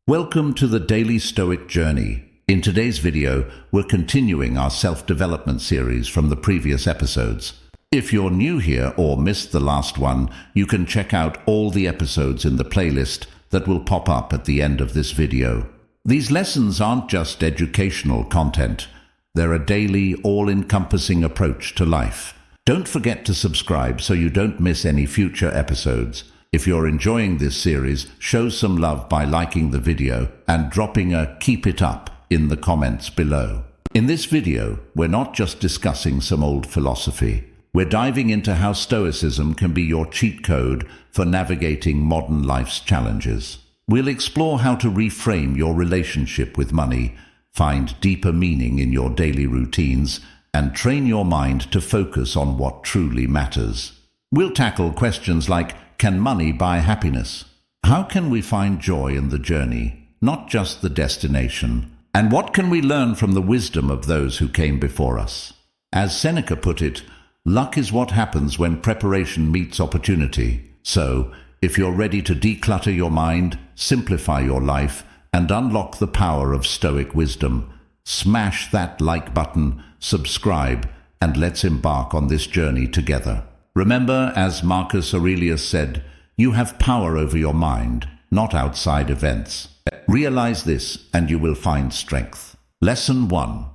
Welcome to the Daily Stoic Journey. In today's video, we're continuing our self-development series from the previous episodes. If you're new here or missed the last one, you can check out all the episodes in the playlist that will pop up at the end of this video. These lessons aren't just educational content. They're a daily, all-encompassing approach to life. Don't forget to subscribe so you don't miss any future episodes. If you're enjoying this series, show some love by liking the video and dropping a "keep it up" in the comments below. In this video, we're not just discussing some old philosophy. We're diving into how Stoicism can be your cheat code for navigating modern life's challenges. We'll explore how to reframe your relationship with money, find deeper meaning in your daily routines, and train your mind to focus on what truly matters. We'll tackle questions like, can money buy happiness? How can we find joy in the journey, not just the destination? And what can we learn from the wisdom of those who came before us? As Seneca put it, luck is what happens when preparation meets opportunity. So, if you're ready to declutter your mind, simplify your life, and unlock the power of Stoic wisdom, smash that like button, subscribe, and let's embark on this journey together. Remember, as Marcus Aurelius said, you have power over your mind, not outside events. Realize this and you will find strength. Lesson 1.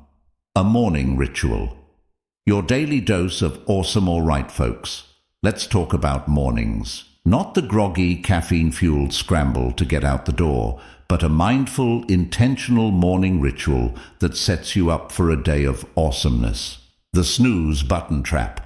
A morning ritual. Your daily dose of awesome all right, folks. Let's talk about mornings. Not the groggy, caffeine-fueled scramble to get out the door, but a mindful, intentional morning ritual that sets you up for a day of awesomeness. The snooze button trap.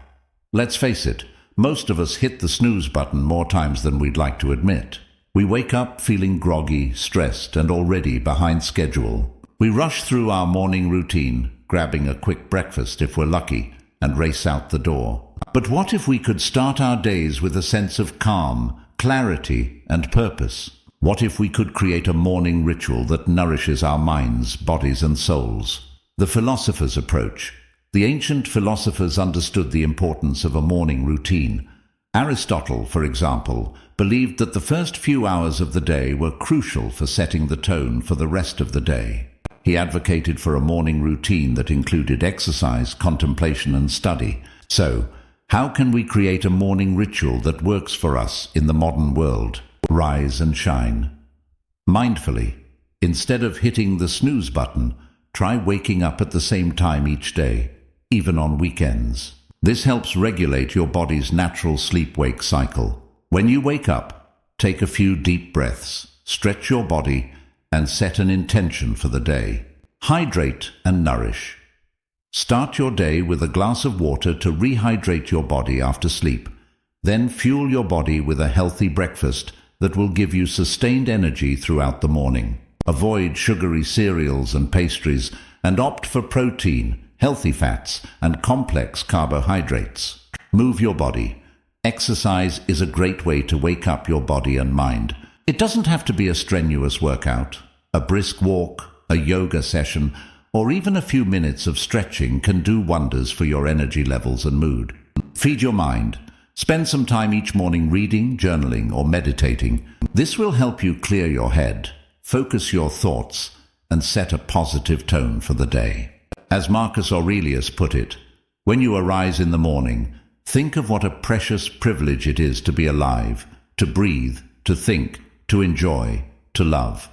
Let's face it, most of us hit the snooze button more times than we'd like to admit. We wake up feeling groggy, stressed, and already behind schedule. We rush through our morning routine, grabbing a quick breakfast if we're lucky, and race out the door. But what if we could start our days with a sense of calm, clarity, and purpose? What if we could create a morning ritual that nourishes our minds, bodies, and souls? The philosopher's approach. The ancient philosophers understood the importance of a morning routine. Aristotle, for example, believed that the first few hours of the day were crucial for setting the tone for the rest of the day. He advocated for a morning routine that included exercise, contemplation, and study. So, how can we create a morning ritual that works for us in the modern world? Rise and shine. Mindfully, instead of hitting the snooze button, try waking up at the same time each day, even on weekends. This helps regulate your body's natural sleep-wake cycle. When you wake up, take a few deep breaths, stretch your body, and set an intention for the day. Hydrate and nourish. Start your day with a glass of water to rehydrate your body after sleep. Then fuel your body with a healthy breakfast that will give you sustained energy throughout the morning. Avoid sugary cereals and pastries and opt for protein, healthy fats, and complex carbohydrates. Move your body. Exercise is a great way to wake up your body and mind. It doesn't have to be a strenuous workout. A brisk walk, a yoga session, or even a few minutes of stretching can do wonders for your energy levels and mood. Feed your mind. Spend some time each morning reading, journaling, or meditating. This will help you clear your head, focus your thoughts, and set a positive tone for the day. As Marcus Aurelius put it, when you arise in the morning, think of what a precious privilege it is to be alive, to breathe, to think, to enjoy, to love.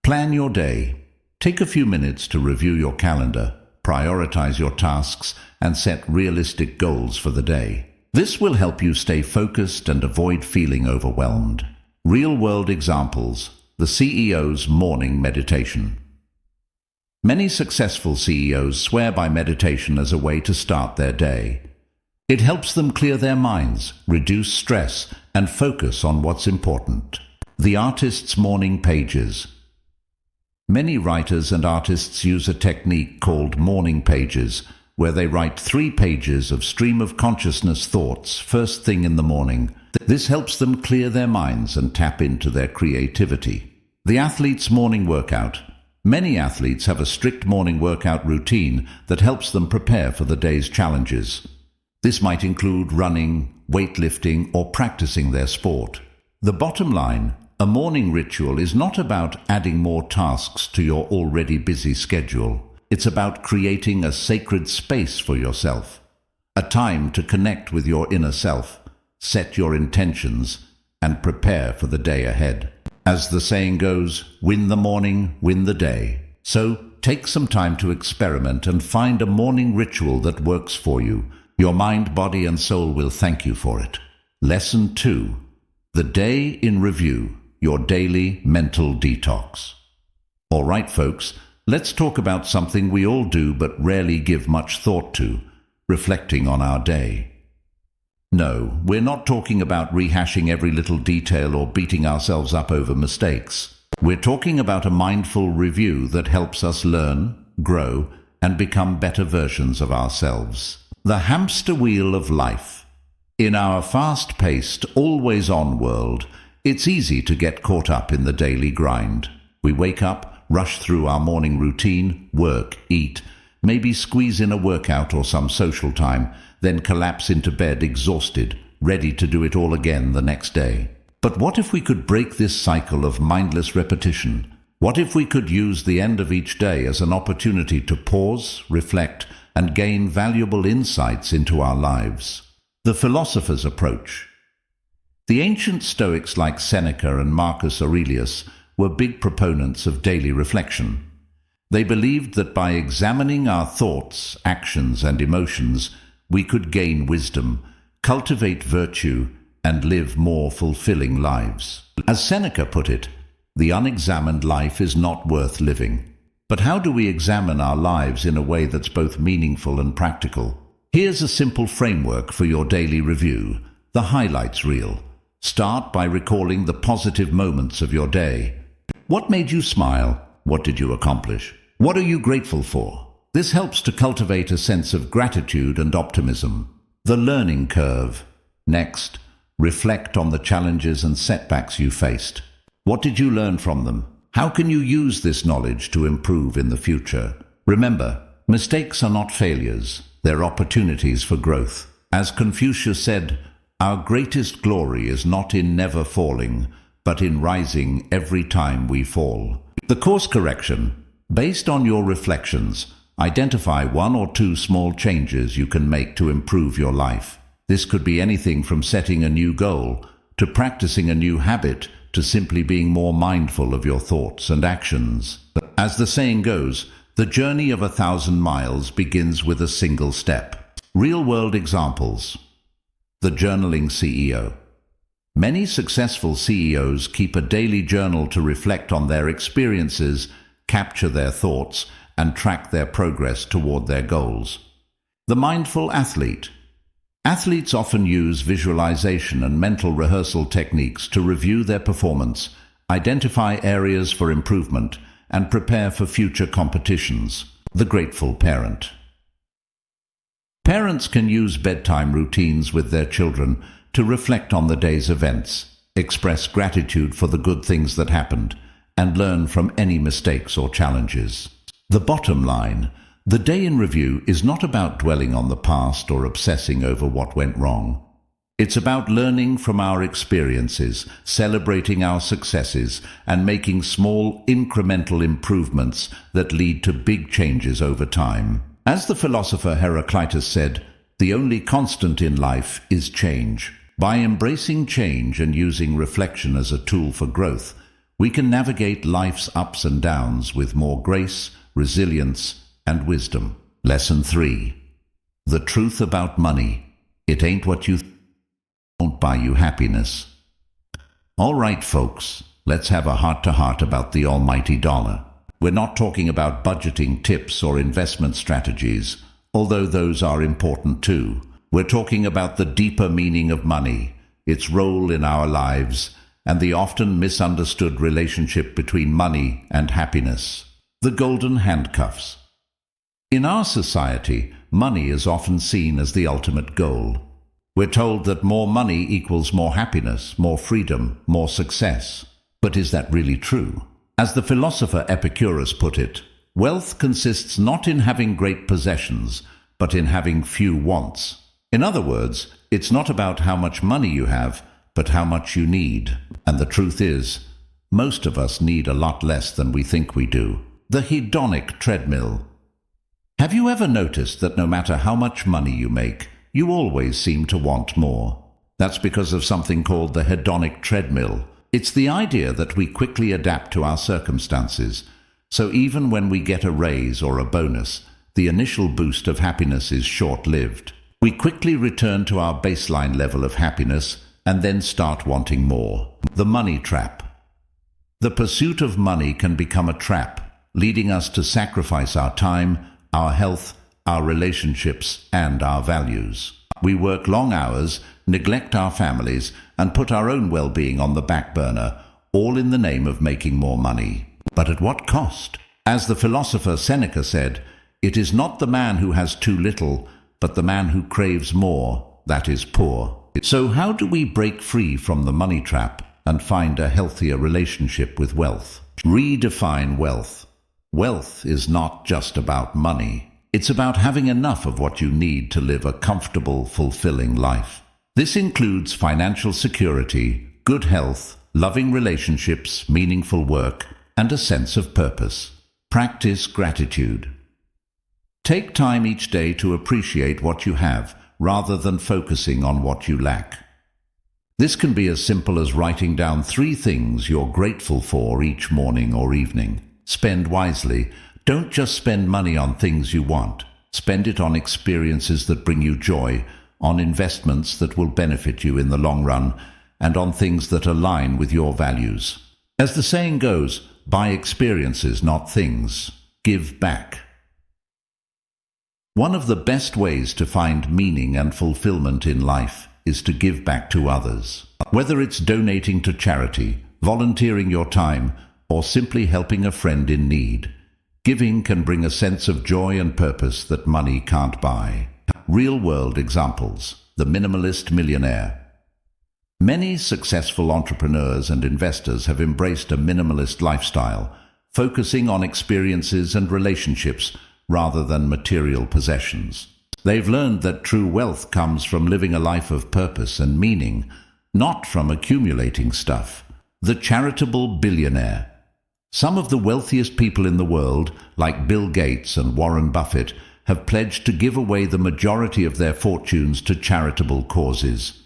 Plan your day. Take a few minutes to review your calendar, prioritize your tasks, and set realistic goals for the day. This will help you stay focused and avoid feeling overwhelmed. Real-world examples: the CEO's morning meditation. Many successful CEOs swear by meditation as a way to start their day. It helps them clear their minds, reduce stress, and focus on what's important. The artist's morning pages. Many writers and artists use a technique called morning pages, where they write 3 pages of stream of consciousness thoughts first thing in the morning. This helps them clear their minds and tap into their creativity. The athlete's morning workout. Many athletes have a strict morning workout routine that helps them prepare for the day's challenges. This might include running, weightlifting, or practicing their sport. The bottom line, a A morning ritual is not about adding more tasks to your already busy schedule. It's about creating a sacred space for yourself, a time to connect with your inner self, set your intentions, and prepare for the day ahead. As the saying goes, win the morning, win the day. So take some time to experiment and find a morning ritual that works for you. Your mind, body, and soul will thank you for it. Lesson 2. The day in review, your daily mental detox. All right, folks, let's talk about something we all do but rarely give much thought to, reflecting on our day. No, we're not talking about rehashing every little detail or beating ourselves up over mistakes. We're talking about a mindful review that helps us learn, grow, and become better versions of ourselves. The hamster wheel of life. In our fast-paced, always-on world, it's easy to get caught up in the daily grind. We wake up, rush through our morning routine, work, eat, maybe squeeze in a workout or some social time, then collapse into bed exhausted, ready to do it all again the next day. But what if we could break this cycle of mindless repetition? What if we could use the end of each day as an opportunity to pause, reflect, and gain valuable insights into our lives? The philosopher's approach. The ancient Stoics like Seneca and Marcus Aurelius were big proponents of daily reflection. They believed that by examining our thoughts, actions, and emotions, we could gain wisdom, cultivate virtue, and live more fulfilling lives. As Seneca put it, the unexamined life is not worth living. But how do we examine our lives in a way that's both meaningful and practical? Here's a simple framework for your daily review, the highlights reel. Start by recalling the positive moments of your day. What made you smile? What did you accomplish? What are you grateful for? This helps to cultivate a sense of gratitude and optimism. The learning curve. Next, reflect on the challenges and setbacks you faced. What did you learn from them? How can you use this knowledge to improve in the future? Remember, mistakes are not failures. They're opportunities for growth. As Confucius said, our greatest glory is not in never falling, but in rising every time we fall. The course correction. Based on your reflections, identify 1 or 2 small changes you can make to improve your life. This could be anything from setting a new goal, to practicing a new habit, to simply being more mindful of your thoughts and actions. As the saying goes, the journey of 1,000 miles begins with a single step. Real-world examples. The journaling CEO. Many successful CEOs keep a daily journal to reflect on their experiences, capture their thoughts, and track their progress toward their goals. The mindful athlete. Athletes often use visualization and mental rehearsal techniques to review their performance, identify areas for improvement, and prepare for future competitions. The grateful parent. Parents can use bedtime routines with their children to reflect on the day's events, express gratitude for the good things that happened, and learn from any mistakes or challenges. The bottom line. The day in review is not about dwelling on the past or obsessing over what went wrong. It's about learning from our experiences, celebrating our successes, and making small, incremental improvements that lead to big changes over time. As the philosopher Heraclitus said, the only constant in life is change. By embracing change and using reflection as a tool for growth, we can navigate life's ups and downs with more grace, resilience, and wisdom. Lesson 3. The truth about money. It ain't what you won't buy you happiness. All right, folks, let's have a heart-to-heart about the almighty dollar. We're not talking about budgeting tips or investment strategies, although those are important too. We're talking about the deeper meaning of money, its role in our lives, and the often misunderstood relationship between money and happiness. The golden handcuffs. In our society, money is often seen as the ultimate goal. We're told that more money equals more happiness, more freedom, more success. But is that really true? As the philosopher Epicurus put it, wealth consists not in having great possessions, but in having few wants. In other words, it's not about how much money you have, but how much you need. And the truth is, Most of us need a lot less than we think we do. The hedonic treadmill. Have you ever noticed that no matter how much money you make, you always seem to want more? That's because of something called the hedonic treadmill. It's the idea that we quickly adapt to our circumstances. So even when we get a raise or a bonus, the initial boost of happiness is short-lived. We quickly return to our baseline level of happiness and then start wanting more. The money trap. The pursuit of money can become a trap, leading us to sacrifice our time, our health, our relationships, and our values. We work long hours, neglect our families, and put our own well-being on the back burner, all in the name of making more money. But at what cost? As the philosopher Seneca said, "It is not the man who has too little, but the man who craves more, that is poor." So how do we break free from the money trap and find a healthier relationship with wealth? Redefine wealth. Wealth is not just about money. It's about having enough of what you need to live a comfortable, fulfilling life. This includes financial security, good health, loving relationships, meaningful work, and a sense of purpose. Practice gratitude. Take time each day to appreciate what you have, rather than focusing on what you lack. This can be as simple as writing down 3 things you're grateful for each morning or evening. Spend wisely. Don't just spend money on things you want. Spend it on experiences that bring you joy, on investments that will benefit you in the long run, and on things that align with your values. As the saying goes, buy experiences, not things. Give back. One of the best ways to find meaning and fulfillment in life is to give back to others. Whether it's donating to charity, volunteering your time, or simply helping a friend in need, giving can bring a sense of joy and purpose that money can't buy. Real-world examples. The minimalist millionaire. Many successful entrepreneurs and investors have embraced a minimalist lifestyle, focusing on experiences and relationships rather than material possessions. They've learned that true wealth comes from living a life of purpose and meaning, not from accumulating stuff. The charitable billionaire. Some of the wealthiest people in the world, like Bill Gates and Warren Buffett, have pledged to give away the majority of their fortunes to charitable causes.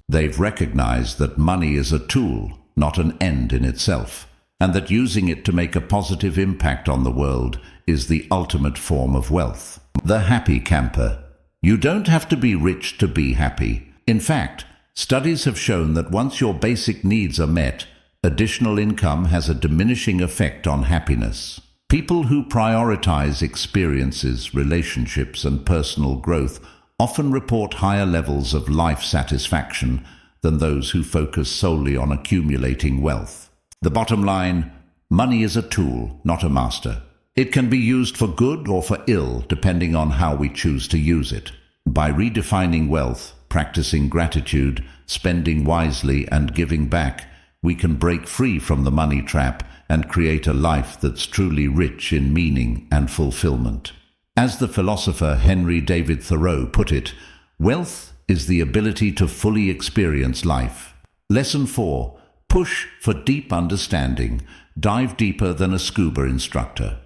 They've recognized that money is a tool, not an end in itself, and that using it to make a positive impact on the world is the ultimate form of wealth. The happy camper. You don't have to be rich to be happy. In fact, studies have shown that once your basic needs are met, additional income has a diminishing effect on happiness. People who prioritize experiences, relationships, and personal growth often report higher levels of life satisfaction than those who focus solely on accumulating wealth. The bottom line, money is a tool, not a master. It can be used for good or for ill, depending on how we choose to use it. By redefining wealth, practicing gratitude, spending wisely, and giving back, we can break free from the money trap and create a life that's truly rich in meaning and fulfillment. As the philosopher Henry David Thoreau put it, wealth is the ability to fully experience life. Lesson 4. Push for deep understanding. Dive deeper than a scuba instructor.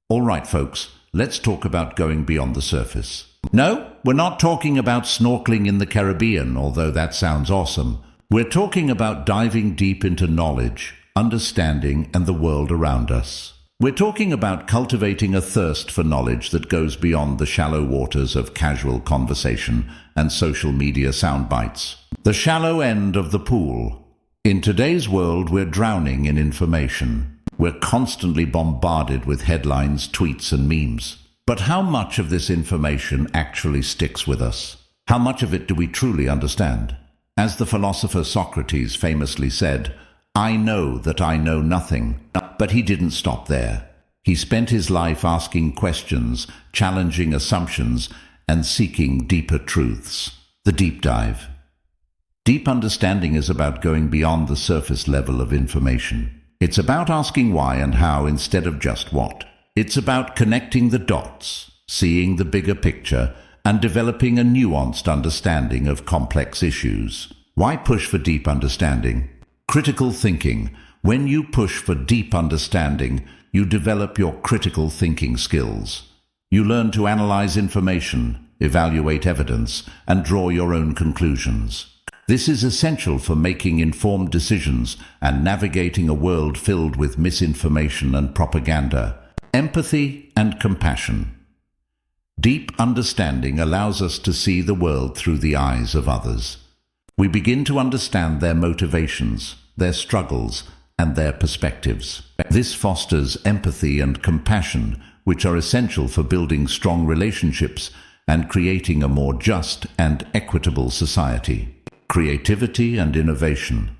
All right, folks, let's talk about going beyond the surface. No, we're not talking about snorkeling in the Caribbean, although that sounds awesome. We're talking about diving deep into knowledge, understanding, and the world around us. We're talking about cultivating a thirst for knowledge that goes beyond the shallow waters of casual conversation and social media sound bites. The shallow end of the pool. In today's world, we're drowning in information. We're constantly bombarded with headlines, tweets, and memes. But how much of this information actually sticks with us? How much of it do we truly understand? As the philosopher Socrates famously said, "I know that I know nothing." But he didn't stop there. He spent his life asking questions, challenging assumptions, and seeking deeper truths. The deep dive. Deep understanding is about going beyond the surface level of information. It's about asking why and how instead of just what. It's about connecting the dots, seeing the bigger picture, and developing a nuanced understanding of complex issues. Why push for deep understanding? Critical thinking. When you push for deep understanding, you develop your critical thinking skills. You learn to analyze information, evaluate evidence, and draw your own conclusions. This is essential for making informed decisions and navigating a world filled with misinformation and propaganda. Empathy and compassion. Deep understanding allows us to see the world through the eyes of others. We begin to understand their motivations, their struggles, and their perspectives. This fosters empathy and compassion, which are essential for building strong relationships and creating a more just and equitable society. Creativity and innovation.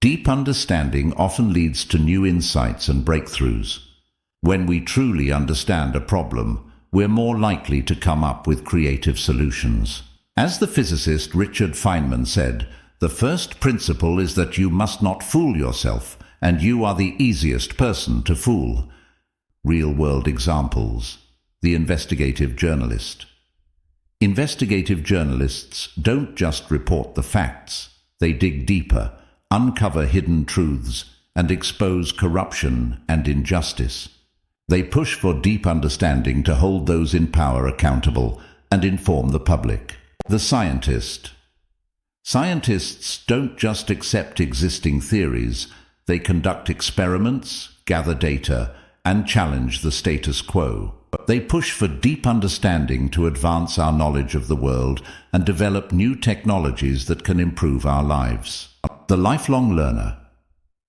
Deep understanding often leads to new insights and breakthroughs. When we truly understand a problem, we're more likely to come up with creative solutions. As the physicist Richard Feynman said, the first principle is that you must not fool yourself, and you are the easiest person to fool. Real-world examples. The investigative journalist. Investigative journalists don't just report the facts. They dig deeper, uncover hidden truths, and expose corruption and injustice. They push for deep understanding to hold those in power accountable and inform the public. The scientist. Scientists don't just accept existing theories. They conduct experiments, gather data, and challenge the status quo. They push for deep understanding to advance our knowledge of the world and develop new technologies that can improve our lives. The lifelong learner.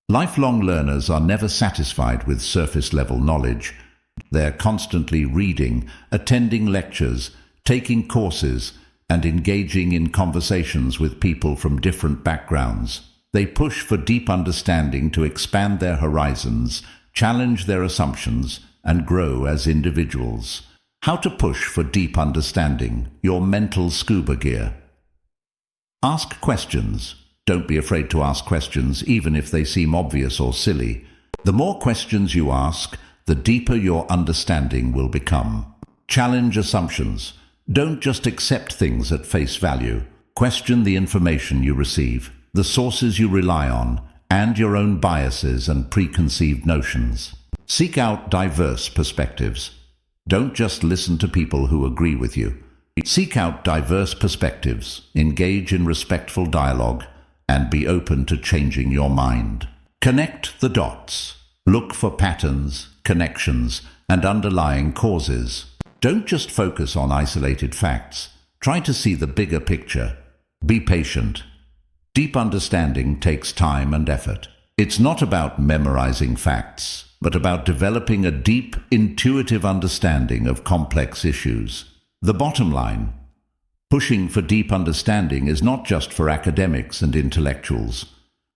Lifelong learners are never satisfied with surface-level knowledge. They're constantly reading, attending lectures, taking courses, and engaging in conversations with people from different backgrounds. They push for deep understanding to expand their horizons, challenge their assumptions, and grow as individuals. How to push for deep understanding, your mental scuba gear. Ask questions. Don't be afraid to ask questions, even if they seem obvious or silly. The more questions you ask, the deeper your understanding will become. Challenge assumptions. Don't just accept things at face value. Question the information you receive, the sources you rely on, and your own biases and preconceived notions. Seek out diverse perspectives. Don't just listen to people who agree with you. Seek out diverse perspectives, engage in respectful dialogue, and be open to changing your mind. Connect the dots. Look for patterns, connections, and underlying causes. Don't just focus on isolated facts. Try to see the bigger picture. Be patient. Deep understanding takes time and effort. It's not about memorizing facts, but about developing a deep, intuitive understanding of complex issues. The bottom line: pushing for deep understanding is not just for academics and intellectuals.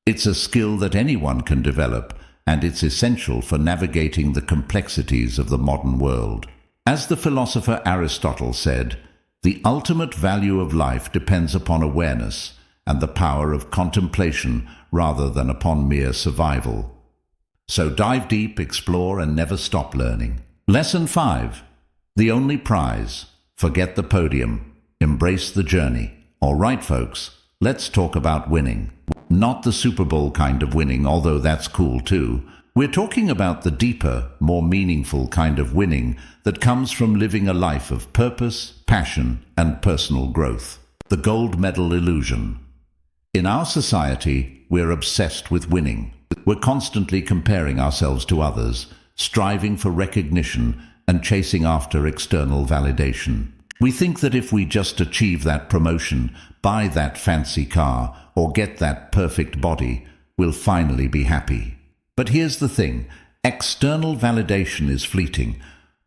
It's a skill that anyone can develop, and it's essential for navigating the complexities of the modern world. As the philosopher Aristotle said, the ultimate value of life depends upon awareness and the power of contemplation rather than upon mere survival. So dive deep, explore, and never stop learning. Lesson 5. The only prize. Forget the podium. Embrace the journey. All right, folks, let's talk about winning. Not the Super Bowl kind of winning, although that's cool too. We're talking about the deeper, more meaningful kind of winning that comes from living a life of purpose, passion, and personal growth. The gold medal illusion. In our society, we're obsessed with winning. We're constantly comparing ourselves to others, striving for recognition and chasing after external validation. We think that if we just achieve that promotion, buy that fancy car, or get that perfect body, we'll finally be happy. But here's the thing: external validation is fleeting.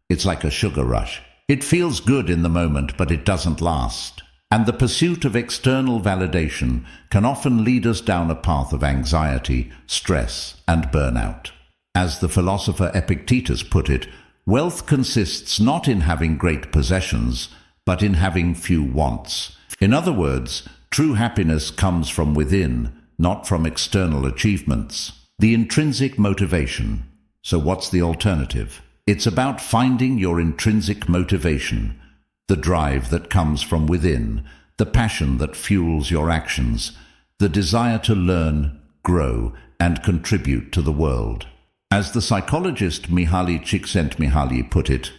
It's like a sugar rush. It feels good in the moment, but it doesn't last. And the pursuit of external validation can often lead us down a path of anxiety, stress, and burnout. As the philosopher Epictetus put it, wealth consists not in having great possessions, but in having few wants. In other words, true happiness comes from within, not from external achievements. The intrinsic motivation. So what's the alternative? It's about finding your intrinsic motivation, the drive that comes from within, the passion that fuels your actions, the desire to learn, grow, and contribute to the world. As the psychologist Mihaly Csikszentmihalyi put it,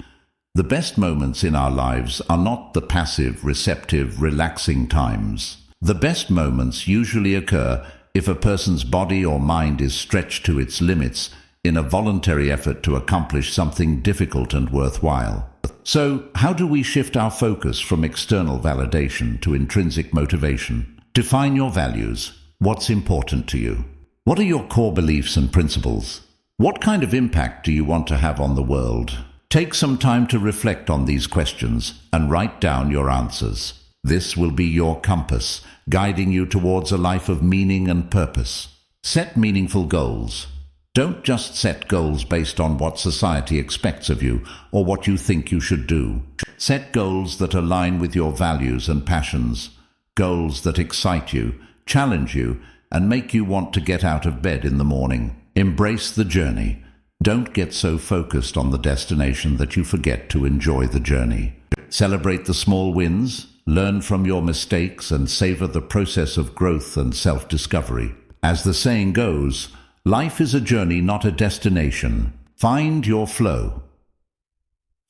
the best moments in our lives are not the passive, receptive, relaxing times. The best moments usually occur if a person's body or mind is stretched to its limits in a voluntary effort to accomplish something difficult and worthwhile. So, how do we shift our focus from external validation to intrinsic motivation? Define your values. What's important to you? What are your core beliefs and principles? What kind of impact do you want to have on the world? Take some time to reflect on these questions and write down your answers. This will be your compass, guiding you towards a life of meaning and purpose. Set meaningful goals. Don't just set goals based on what society expects of you or what you think you should do. Set goals that align with your values and passions. Goals that excite you, challenge you, and make you want to get out of bed in the morning. Embrace the journey. Don't get so focused on the destination that you forget to enjoy the journey. Celebrate the small wins, learn from your mistakes, and savor the process of growth and self-discovery. As the saying goes, life is a journey, not a destination. Find your flow.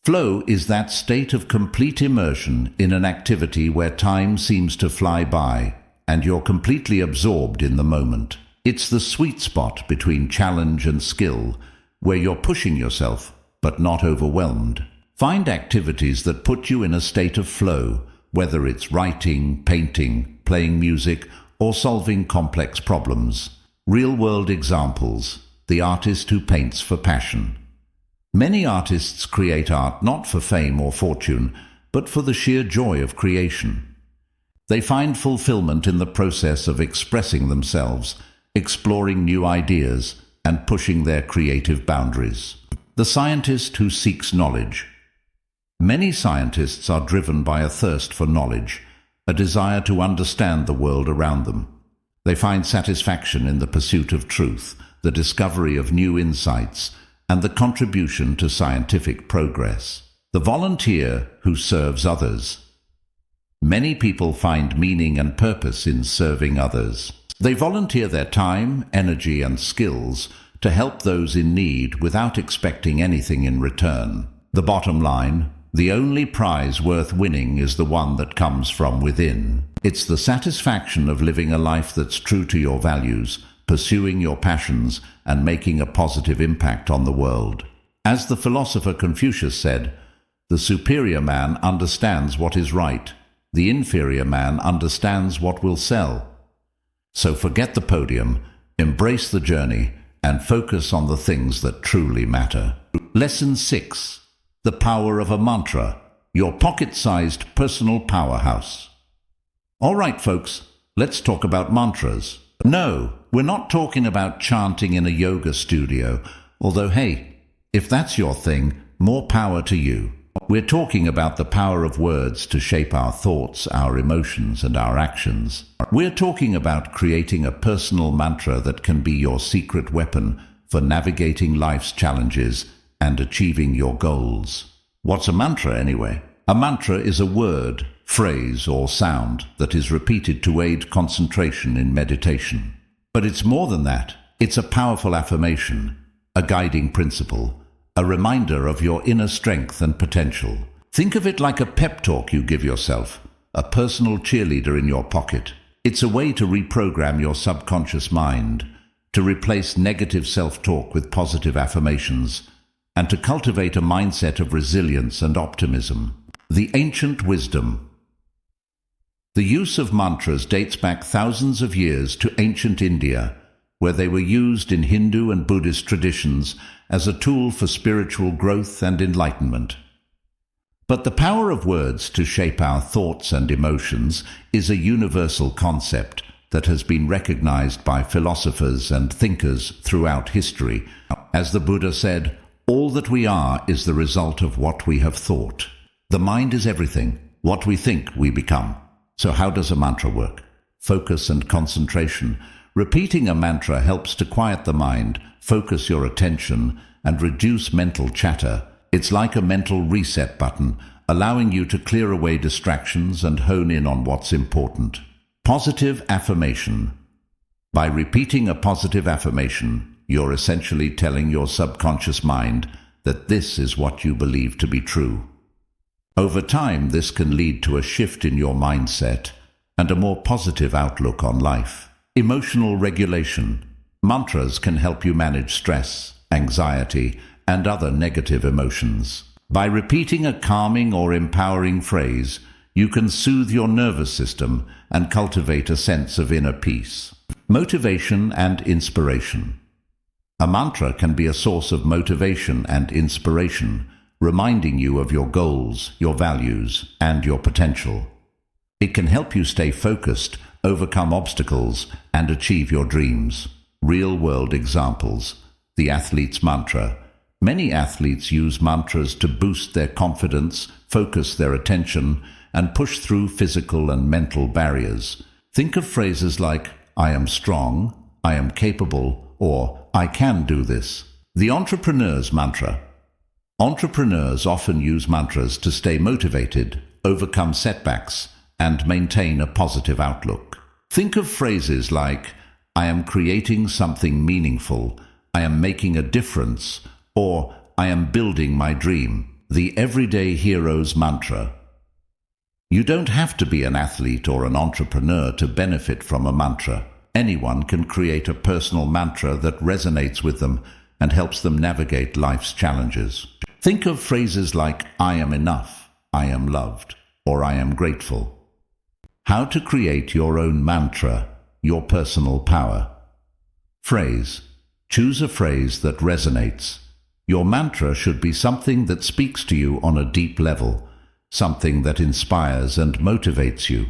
Flow is that state of complete immersion in an activity where time seems to fly by and you're completely absorbed in the moment. It's the sweet spot between challenge and skill, where you're pushing yourself, but not overwhelmed. Find activities that put you in a state of flow, whether it's writing, painting, playing music, or solving complex problems. Real-world examples: the artist who paints for passion. Many artists create art not for fame or fortune, but for the sheer joy of creation. They find fulfillment in the process of expressing themselves, exploring new ideas, and pushing their creative boundaries. The scientist who seeks knowledge. Many scientists are driven by a thirst for knowledge, a desire to understand the world around them. They find satisfaction in the pursuit of truth, the discovery of new insights, and the contribution to scientific progress. The volunteer who serves others. Many people find meaning and purpose in serving others. They volunteer their time, energy, and skills to help those in need without expecting anything in return. The bottom line: the only prize worth winning is the one that comes from within. It's the satisfaction of living a life that's true to your values, pursuing your passions, and making a positive impact on the world. As the philosopher Confucius said, "The superior man understands what is right. The inferior man understands what will sell." So forget the podium, embrace the journey, and focus on the things that truly matter. Lesson 6. The power of a mantra, your pocket-sized personal powerhouse. All right, folks, let's talk about mantras. No, we're not talking about chanting in a yoga studio, although hey, if that's your thing, more power to you. We're talking about the power of words to shape our thoughts, our emotions, and our actions. We're talking about creating a personal mantra that can be your secret weapon for navigating life's challenges and achieving your goals. What's a mantra anyway? A mantra is a word, phrase, or sound that is repeated to aid concentration in meditation. But it's more than that. It's a powerful affirmation, a guiding principle, a reminder of your inner strength and potential. Think of it like a pep talk you give yourself, a personal cheerleader in your pocket. It's a way to reprogram your subconscious mind, to replace negative self-talk with positive affirmations, and to cultivate a mindset of resilience and optimism. The ancient wisdom. The use of mantras dates back thousands of years to ancient India, where they were used in Hindu and Buddhist traditions as a tool for spiritual growth and enlightenment. But the power of words to shape our thoughts and emotions is a universal concept that has been recognized by philosophers and thinkers throughout history. As the Buddha said, "All that we are is the result of what we have thought." The mind is everything. What we think, we become. So how does a mantra work? Focus and concentration. Repeating a mantra helps to quiet the mind, focus your attention, and reduce mental chatter. It's like a mental reset button, allowing you to clear away distractions and hone in on what's important. Positive affirmation. By repeating a positive affirmation, you're essentially telling your subconscious mind that this is what you believe to be true. Over time, this can lead to a shift in your mindset and a more positive outlook on life. Emotional regulation. Mantras can help you manage stress, anxiety, and other negative emotions. By repeating a calming or empowering phrase, you can soothe your nervous system and cultivate a sense of inner peace. Motivation and inspiration. A mantra can be a source of motivation and inspiration, reminding you of your goals, your values, and your potential. It can help you stay focused, overcome obstacles, and achieve your dreams. Real-world examples. The athlete's mantra. Many athletes use mantras to boost their confidence, focus their attention, and push through physical and mental barriers. Think of phrases like, "I am strong," "I am capable," or "I can do this." The entrepreneur's mantra. Entrepreneurs often use mantras to stay motivated, overcome setbacks, and maintain a positive outlook. Think of phrases like, "I am creating something meaningful," "I am making a difference," or "I am building my dream." The everyday hero's mantra. You don't have to be an athlete or an entrepreneur to benefit from a mantra. Anyone can create a personal mantra that resonates with them and helps them navigate life's challenges. Think of phrases like, "I am enough," "I am loved," or "I am grateful." How to create your own mantra, your personal power. Phrase. Choose a phrase that resonates. Your mantra should be something that speaks to you on a deep level, something that inspires and motivates you.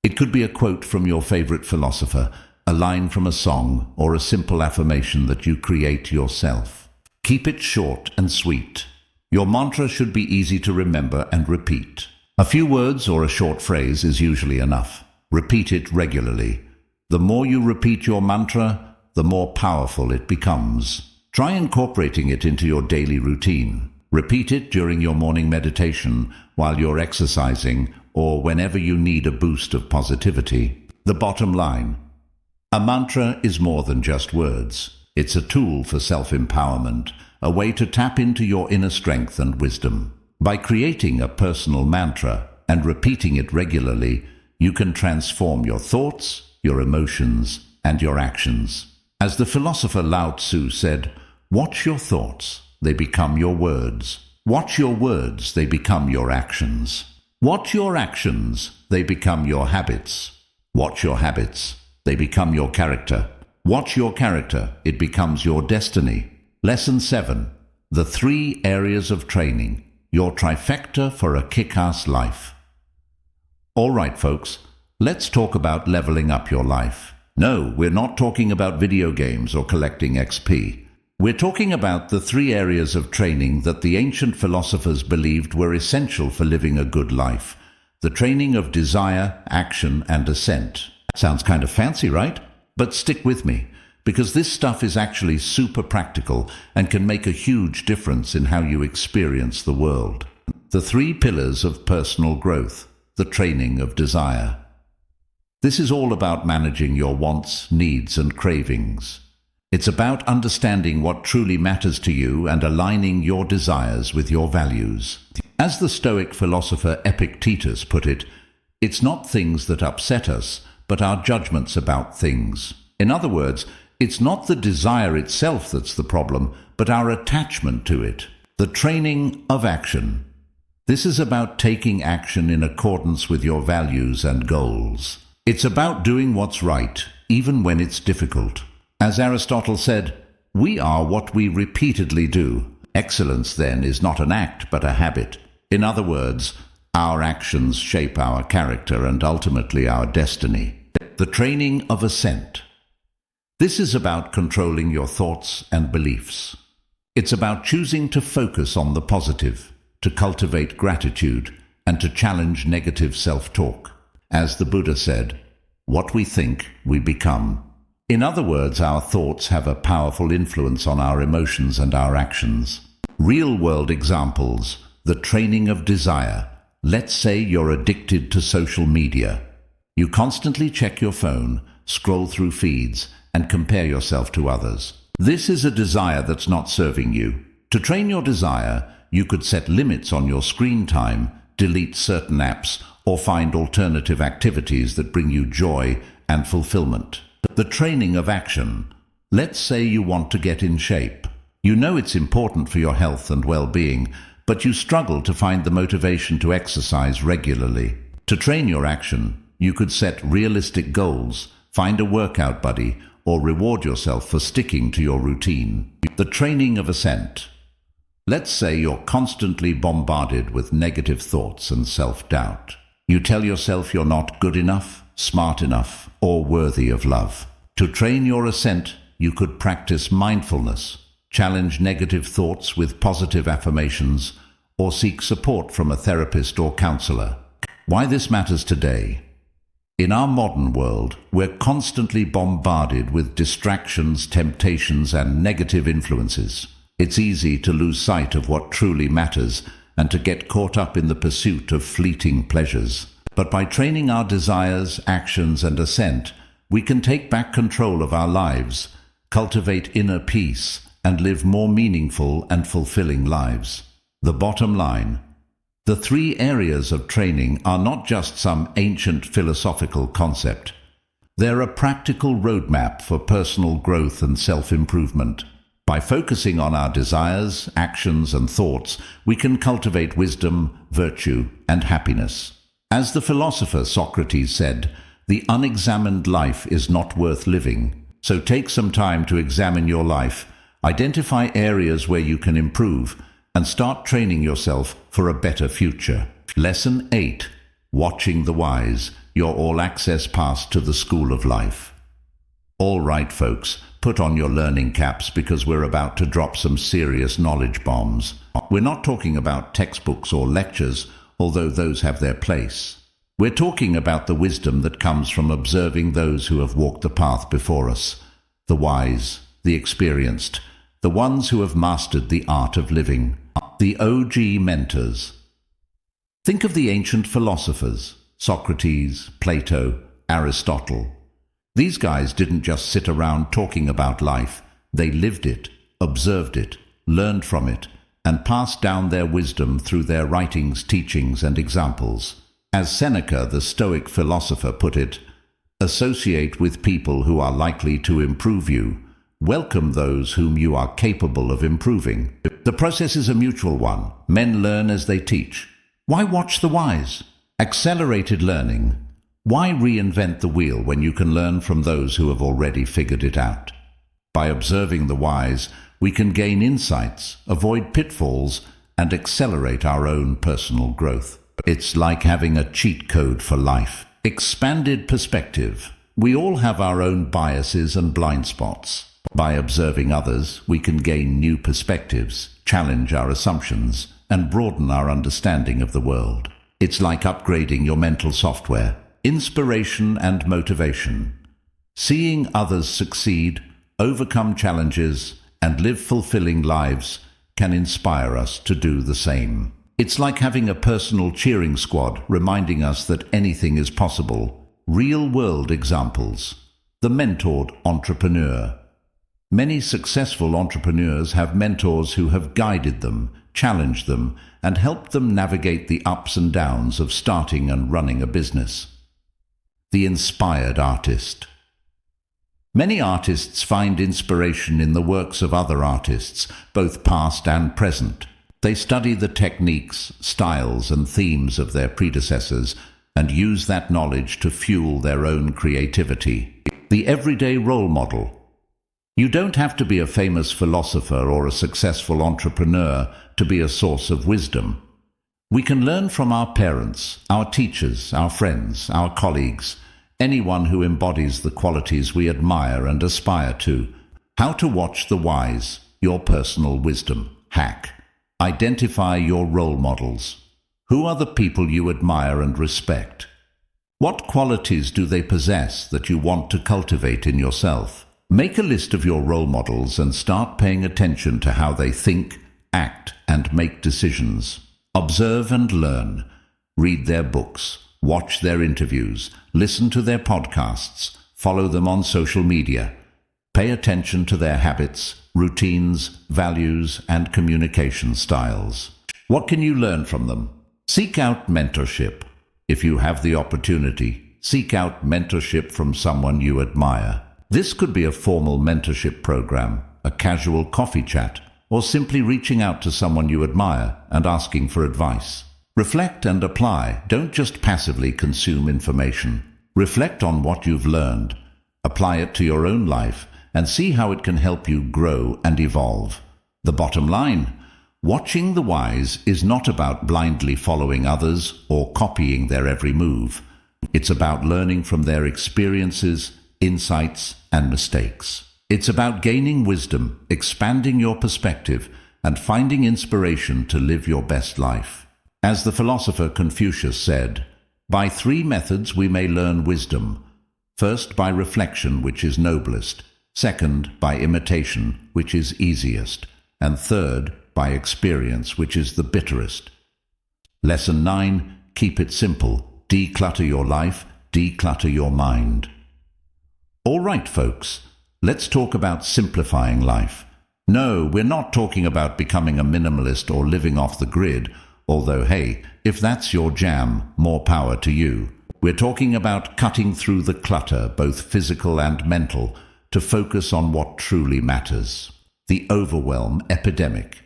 It could be a quote from your favorite philosopher, a line from a song, or a simple affirmation that you create yourself. Keep it short and sweet. Your mantra should be easy to remember and repeat. A few words or a short phrase is usually enough. Repeat it regularly. The more you repeat your mantra, the more powerful it becomes. Try incorporating it into your daily routine. Repeat it during your morning meditation, while you're exercising, or whenever you need a boost of positivity. The bottom line. A mantra is more than just words. It's a tool for self-empowerment, a way to tap into your inner strength and wisdom. By creating a personal mantra and repeating it regularly, you can transform your thoughts, your emotions, and your actions. As the philosopher Lao Tzu said, "Watch your thoughts, they become your words. Watch your words, they become your actions. Watch your actions, they become your habits. Watch your habits, they become your character. Watch your character, it becomes your destiny." Lesson 7. The 3 areas of training. Your trifecta for a kick-ass life. All right, folks, let's talk about leveling up your life. No, we're not talking about video games or collecting XP. We're talking about the 3 areas of training that the ancient philosophers believed were essential for living a good life. The training of desire, action, and assent. Sounds kind of fancy, right? But stick with me, because this stuff is actually super practical and can make a huge difference in how you experience the world. The 3 pillars of personal growth. The training of desire. This is all about managing your wants, needs, and cravings. It's about understanding what truly matters to you and aligning your desires with your values. As the Stoic philosopher Epictetus put it, it's not things that upset us, but our judgments about things. In other words, it's not the desire itself that's the problem, but our attachment to it. The training of action. This is about taking action in accordance with your values and goals. It's about doing what's right, even when it's difficult. As Aristotle said, we are what we repeatedly do. Excellence, then, is not an act, but a habit. In other words, our actions shape our character and ultimately our destiny. The training of assent. This is about controlling your thoughts and beliefs. It's about choosing to focus on the positive, to cultivate gratitude, and to challenge negative self-talk. As the Buddha said, what we think, we become. In other words, our thoughts have a powerful influence on our emotions and our actions. Real-world examples. The training of desire. Let's say you're addicted to social media. You constantly check your phone, scroll through feeds, and compare yourself to others. This is a desire that's not serving you. To train your desire, you could set limits on your screen time, delete certain apps, or find alternative activities that bring you joy and fulfillment. The training of action. Let's say you want to get in shape. You know it's important for your health and well-being, but you struggle to find the motivation to exercise regularly. To train your action, you could set realistic goals, find a workout buddy, or reward yourself for sticking to your routine. The training of assent. Let's say you're constantly bombarded with negative thoughts and self-doubt. You tell yourself you're not good enough, smart enough, or worthy of love. To train your assent, you could practice mindfulness, challenge negative thoughts with positive affirmations, or seek support from a therapist or counselor. Why this matters today? In our modern world, we're constantly bombarded with distractions, temptations, and negative influences. It's easy to lose sight of what truly matters and to get caught up in the pursuit of fleeting pleasures. But by training our desires, actions, and assent, we can take back control of our lives, cultivate inner peace, and live more meaningful and fulfilling lives. The bottom line: the three areas of training are not just some ancient philosophical concept. They're a practical roadmap for personal growth and self-improvement. By focusing on our desires, actions, and thoughts, we can cultivate wisdom, virtue, and happiness. As the philosopher Socrates said, "The unexamined life is not worth living." So take some time to examine your life, identify areas where you can improve, and start training yourself for a better future. Lesson 8. Watching the Wise, your all-access pass to the School of Life. All right, folks, put on your learning caps because we're about to drop some serious knowledge bombs. We're not talking about textbooks or lectures, although those have their place. We're talking about the wisdom that comes from observing those who have walked the path before us, the wise, the experienced, the ones who have mastered the art of living, the OG mentors. Think of the ancient philosophers, Socrates, Plato, Aristotle. These guys didn't just sit around talking about life. They lived it, observed it, learned from it, and passed down their wisdom through their writings, teachings, and examples. As Seneca, the Stoic philosopher, put it, "Associate with people who are likely to improve you. Welcome those whom you are capable of improving." The process is a mutual one. Men learn as they teach. Why watch the wise? Accelerated learning. Why reinvent the wheel when you can learn from those who have already figured it out? By observing the wise, we can gain insights, avoid pitfalls, and accelerate our own personal growth. It's like having a cheat code for life. Expanded perspective. We all have our own biases and blind spots. By observing others, we can gain new perspectives, challenge our assumptions, and broaden our understanding of the world. It's like upgrading your mental software. Inspiration and motivation. Seeing others succeed, overcome challenges, and live fulfilling lives can inspire us to do the same. It's like having a personal cheering squad reminding us that anything is possible. Real-world examples. The mentored entrepreneur. Many successful entrepreneurs have mentors who have guided them, challenged them, and helped them navigate the ups and downs of starting and running a business. The inspired artist. Many artists find inspiration in the works of other artists, both past and present. They study the techniques, styles, and themes of their predecessors and use that knowledge to fuel their own creativity. The everyday role model. You don't have to be a famous philosopher or a successful entrepreneur to be a source of wisdom. We can learn from our parents, our teachers, our friends, our colleagues, anyone who embodies the qualities we admire and aspire to. How to watch the wise, your personal wisdom hack. Identify your role models. Who are the people you admire and respect? What qualities do they possess that you want to cultivate in yourself? Make a list of your role models and start paying attention to how they think, act, and make decisions. Observe and learn. Read their books. Watch their interviews. Listen to their podcasts. Follow them on social media. Pay attention to their habits, routines, values, and communication styles. What can you learn from them? Seek out mentorship. If you have the opportunity, seek out mentorship from someone you admire. This could be a formal mentorship program, a casual coffee chat, or simply reaching out to someone you admire and asking for advice. Reflect and apply. Don't just passively consume information. Reflect on what you've learned. Apply it to your own life and see how it can help you grow and evolve. The bottom line: watching the wise is not about blindly following others or copying their every move. It's about learning from their experiences, insights, and mistakes. It's about gaining wisdom, expanding your perspective, and finding inspiration to live your best life. As the philosopher Confucius said, "By three methods we may learn wisdom. First, by reflection, which is noblest. Second, by imitation, which is easiest. And third, by experience, which is the bitterest." Lesson 9. Keep it simple. Declutter your life, declutter your mind. All right, folks, let's talk about simplifying life. No, we're not talking about becoming a minimalist or living off the grid, although hey, if that's your jam, more power to you. We're talking about cutting through the clutter, both physical and mental, to focus on what truly matters. The overwhelm epidemic.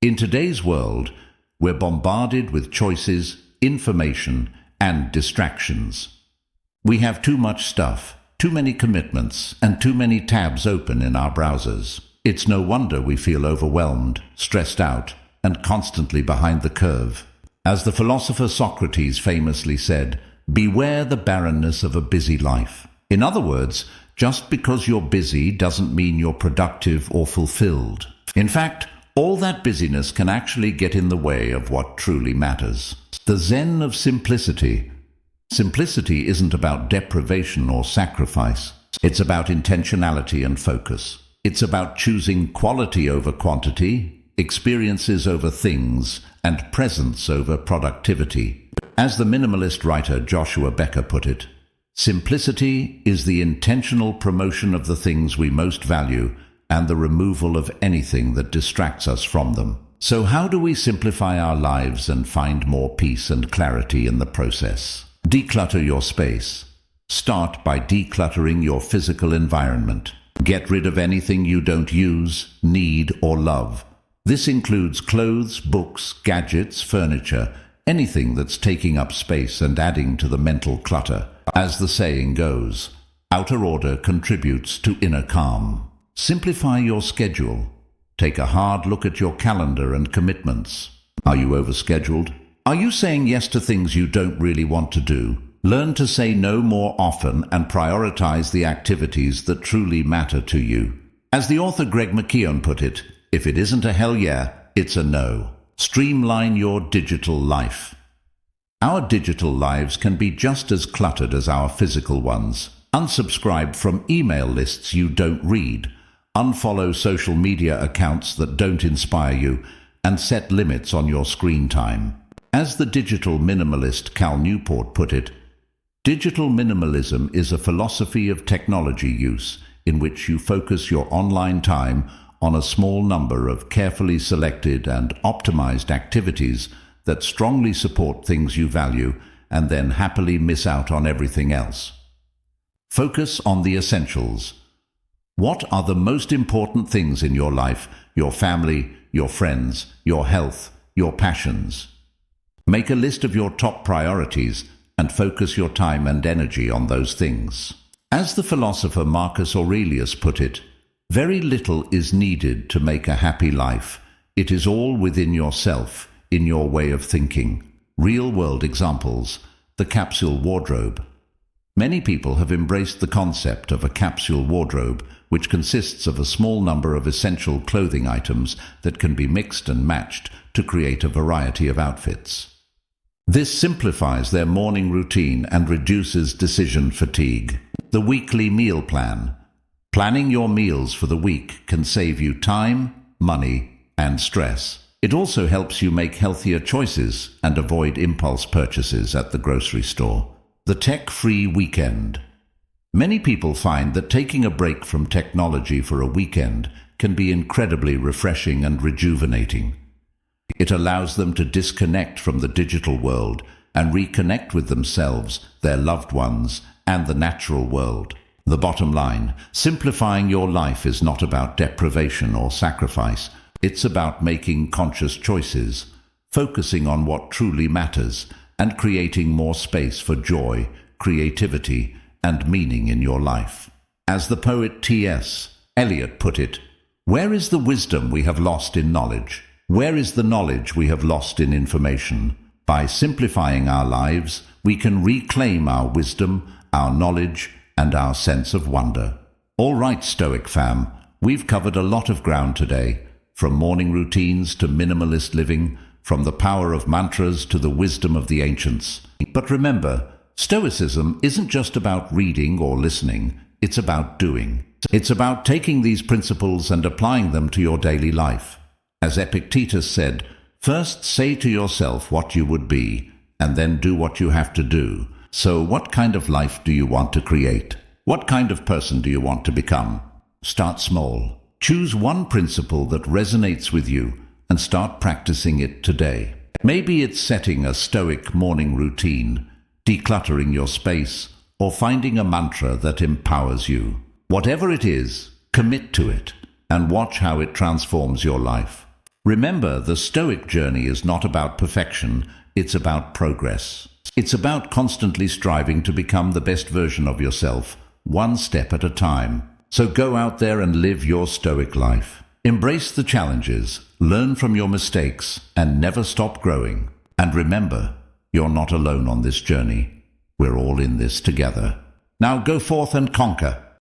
In today's world, we're bombarded with choices, information, and distractions. We have too much stuff, too many commitments, and too many tabs open in our browsers. It's no wonder we feel overwhelmed, stressed out, and constantly behind the curve. As the philosopher Socrates famously said, "Beware the barrenness of a busy life." In other words, just because you're busy doesn't mean you're productive or fulfilled. In fact, all that busyness can actually get in the way of what truly matters. The Zen of simplicity. Simplicity isn't about deprivation or sacrifice. It's about intentionality and focus. It's about choosing quality over quantity, experiences over things, and presence over productivity. As the minimalist writer Joshua Becker put it, simplicity is the intentional promotion of the things we most value and the removal of anything that distracts us from them. So how do we simplify our lives and find more peace and clarity in the process? Declutter your space. Start by decluttering your physical environment. Get rid of anything you don't use, need, or love. This includes clothes, books, gadgets, furniture, anything that's taking up space and adding to the mental clutter. As the saying goes, outer order contributes to inner calm. Simplify your schedule. Take a hard look at your calendar and commitments. Are you overscheduled? Are you saying yes to things you don't really want to do? Learn to say no more often and prioritize the activities that truly matter to you. As the author Greg McKeown put it, if it isn't a hell yeah, it's a no. Streamline your digital life. Our digital lives can be just as cluttered as our physical ones. Unsubscribe from email lists you don't read. Unfollow social media accounts that don't inspire you, and set limits on your screen time. As the digital minimalist Cal Newport put it, digital minimalism is a philosophy of technology use in which you focus your online time on a small number of carefully selected and optimized activities that strongly support things you value and then happily miss out on everything else. Focus on the essentials. What are the most important things in your life, your family, your friends, your health, your passions? Make a list of your top priorities and focus your time and energy on those things. As the philosopher Marcus Aurelius put it, very little is needed to make a happy life. It is all within yourself, in your way of thinking. Real-world examples: the capsule wardrobe. Many people have embraced the concept of a capsule wardrobe, which consists of a small number of essential clothing items that can be mixed and matched to create a variety of outfits. This simplifies their morning routine and reduces decision fatigue. The weekly meal plan. Planning your meals for the week can save you time, money, and stress. It also helps you make healthier choices and avoid impulse purchases at the grocery store. The tech-free weekend. Many people find that taking a break from technology for a weekend can be incredibly refreshing and rejuvenating. It allows them to disconnect from the digital world and reconnect with themselves, their loved ones, and the natural world. The bottom line, simplifying your life is not about deprivation or sacrifice. It's about making conscious choices, focusing on what truly matters, and creating more space for joy, creativity, and meaning in your life. As the poet T.S. Eliot put it, "Where is the wisdom we have lost in knowledge? Where is the knowledge we have lost in information?" By simplifying our lives, we can reclaim our wisdom, our knowledge, and our sense of wonder. All right, Stoic fam, we've covered a lot of ground today, from morning routines to minimalist living, from the power of mantras to the wisdom of the ancients. But remember, Stoicism isn't just about reading or listening, it's about doing. It's about taking these principles and applying them to your daily life. As Epictetus said, first say to yourself what you would be, and then do what you have to do. So what kind of life do you want to create? What kind of person do you want to become? Start small. Choose one principle that resonates with you and start practicing it today. Maybe it's setting a Stoic morning routine, decluttering your space, or finding a mantra that empowers you. Whatever it is, commit to it and watch how it transforms your life. Remember, the Stoic journey is not about perfection, it's about progress. It's about constantly striving to become the best version of yourself, one step at a time. So go out there and live your Stoic life. Embrace the challenges, learn from your mistakes, and never stop growing. And remember, you're not alone on this journey. We're all in this together. Now go forth and conquer.